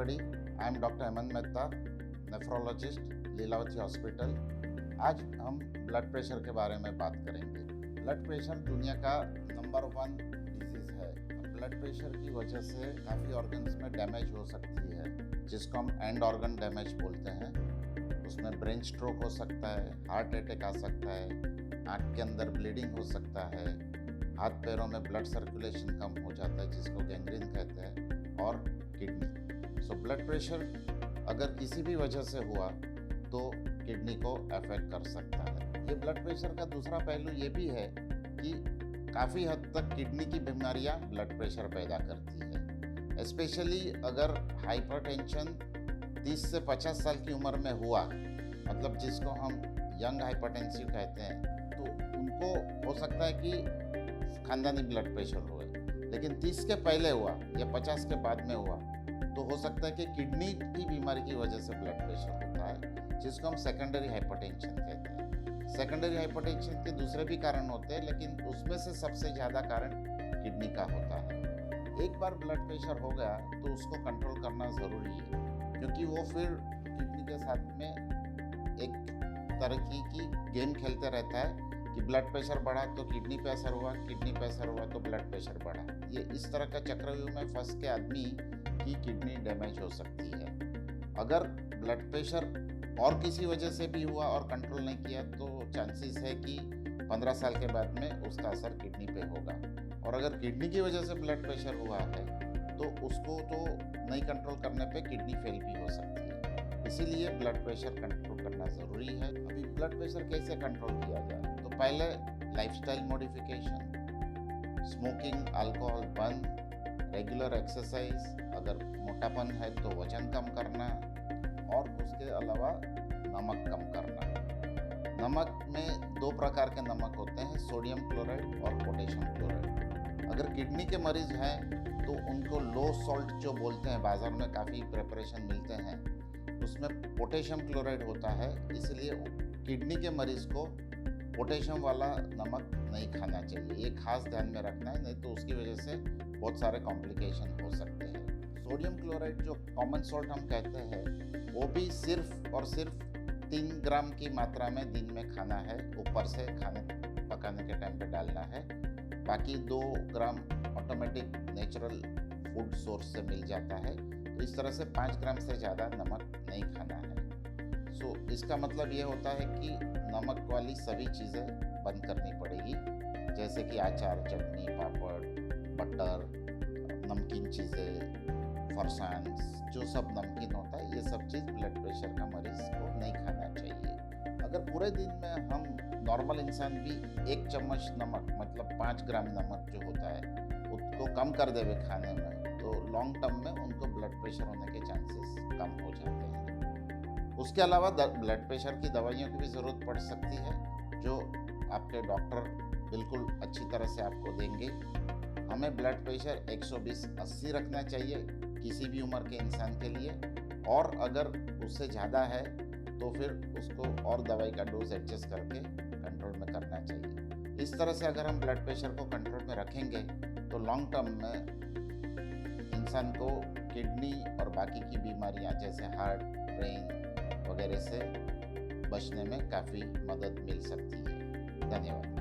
everybody. I am Dr. Hemant Mehta, nephrologist, Lilavati hospital. आज हम blood pressure के बारे में बात करेंगे। ब्लड प्रेशर दुनिया का नंबर 1 डिजीज़ है। ब्लड प्रेशर की वजह से काफ़ी ऑर्गन्स में डैमेज हो सकती है, जिसको हम एंड ऑर्गन डैमेज बोलते हैं। उसमें ब्रेन स्ट्रोक हो सकता है, हार्ट अटैक आ सकता है, आँख के अंदर ब्लीडिंग हो सकता है, हाथ पैरों में ब्लड सर्कुलेशन कम हो जाता है, जिसको गैंग्रीन कहते हैं, और किडनी। सो ब्लड प्रेशर अगर किसी भी वजह से हुआ तो किडनी को अफेक्ट कर सकता है। ये ब्लड प्रेशर का दूसरा पहलू ये भी है कि काफ़ी हद तक किडनी की बीमारियां ब्लड प्रेशर पैदा करती है। स्पेशली अगर हाइपरटेंशन 30 से 50 साल की उम्र में हुआ, मतलब जिसको हम यंग हाइपरटेंसिव कहते हैं, तो उनको हो सकता है कि खानदानी ब्लड प्रेशर हुए। लेकिन 30 के पहले हुआ या 50 के बाद में हुआ तो हो सकता है कि किडनी की बीमारी की वजह से ब्लड प्रेशर होता है, जिसको हम सेकेंडरी हाइपरटेंशन कहते हैं। सेकेंडरी हाइपरटेंशन के दूसरे भी कारण होते हैं, लेकिन उसमें से सबसे ज़्यादा कारण किडनी का होता है। एक बार ब्लड प्रेशर हो गया तो उसको कंट्रोल करना ज़रूरी है, क्योंकि वो फिर किडनी के साथ में एक तरह की गेम खेलते रहता है कि ब्लड प्रेशर बढ़ा तो किडनी पे असर हुआ, किडनी पे असर हुआ तो ब्लड प्रेशर बढ़ा। ये इस तरह का चक्रव्यूह में फंस के आदमी की किडनी डैमेज हो सकती है। अगर ब्लड प्रेशर और किसी वजह से भी हुआ और कंट्रोल नहीं किया तो चांसेस है कि 15 साल के बाद में उसका असर किडनी पे होगा। और अगर किडनी की वजह से ब्लड प्रेशर हुआ है तो उसको तो नहीं कंट्रोल करने पे किडनी फेल भी हो सकती है। इसीलिए ब्लड प्रेशर कंट्रोल करना ज़रूरी है। अभी ब्लड प्रेशर कैसे कंट्रोल किया जाए? तो पहले लाइफस्टाइल मॉडिफिकेशन, स्मोकिंग, अल्कोहल बंद, रेगुलर एक्सरसाइज, अगर मोटापन है तो वजन कम करना, और उसके अलावा नमक कम करना। नमक में 2 प्रकार के नमक होते हैं, सोडियम क्लोराइड और पोटेशियम क्लोराइड। अगर किडनी के मरीज हैं तो उनको लो सॉल्ट जो बोलते हैं, बाज़ार में काफ़ी प्रिपरेशन मिलते हैं, उसमें पोटेशियम क्लोराइड होता है। इसलिए किडनी के मरीज को पोटेशियम वाला नमक नहीं खाना चाहिए। ये खास ध्यान में रखना है, नहीं तो उसकी वजह से बहुत सारे कॉम्प्लिकेशन हो सकते हैं। सोडियम क्लोराइड जो कॉमन सॉल्ट हम कहते हैं, वो भी सिर्फ और सिर्फ 3 ग्राम की मात्रा में दिन में खाना है। ऊपर से खाने पकाने के टाइम पे डालना है। बाकी 2 ग्राम ऑटोमेटिक नेचुरल फूड सोर्स से मिल जाता है। तो इस तरह से 5 ग्राम से ज़्यादा नमक नहीं खाना है। सो इसका मतलब ये होता है कि नमक वाली सभी चीज़ें बंद करनी पड़ेगी, जैसे कि अचार, चटनी, पापड़, बटर, नमकीन चीज़ें, फरसान, जो सब नमकीन होता है, ये सब चीज़ ब्लड प्रेशर का मरीज़ को नहीं खाना चाहिए। अगर पूरे दिन में हम नॉर्मल इंसान भी 1 चम्मच नमक, मतलब 5 ग्राम नमक जो होता है, उसको कम कर देवे खाने में, तो लॉन्ग टर्म में उनको ब्लड प्रेशर होने के चांसेस कम हो जाते हैं। उसके अलावा ब्लड प्रेशर की दवाइयों की भी ज़रूरत पड़ सकती है, जो आपके डॉक्टर बिल्कुल अच्छी तरह से आपको देंगे। हमें ब्लड प्रेशर 120/80 रखना चाहिए किसी भी उम्र के इंसान के लिए, और अगर उससे ज़्यादा है तो फिर उसको और दवाई का डोज एडजस्ट करके कंट्रोल में करना चाहिए। इस तरह से अगर हम ब्लड प्रेशर को कंट्रोल में रखेंगे तो लॉन्ग टर्म में इंसान को किडनी और बाकी की बीमारियां जैसे हार्ट, ब्रेन वगैरह से बचने में काफ़ी मदद मिल सकती है। धन्यवाद।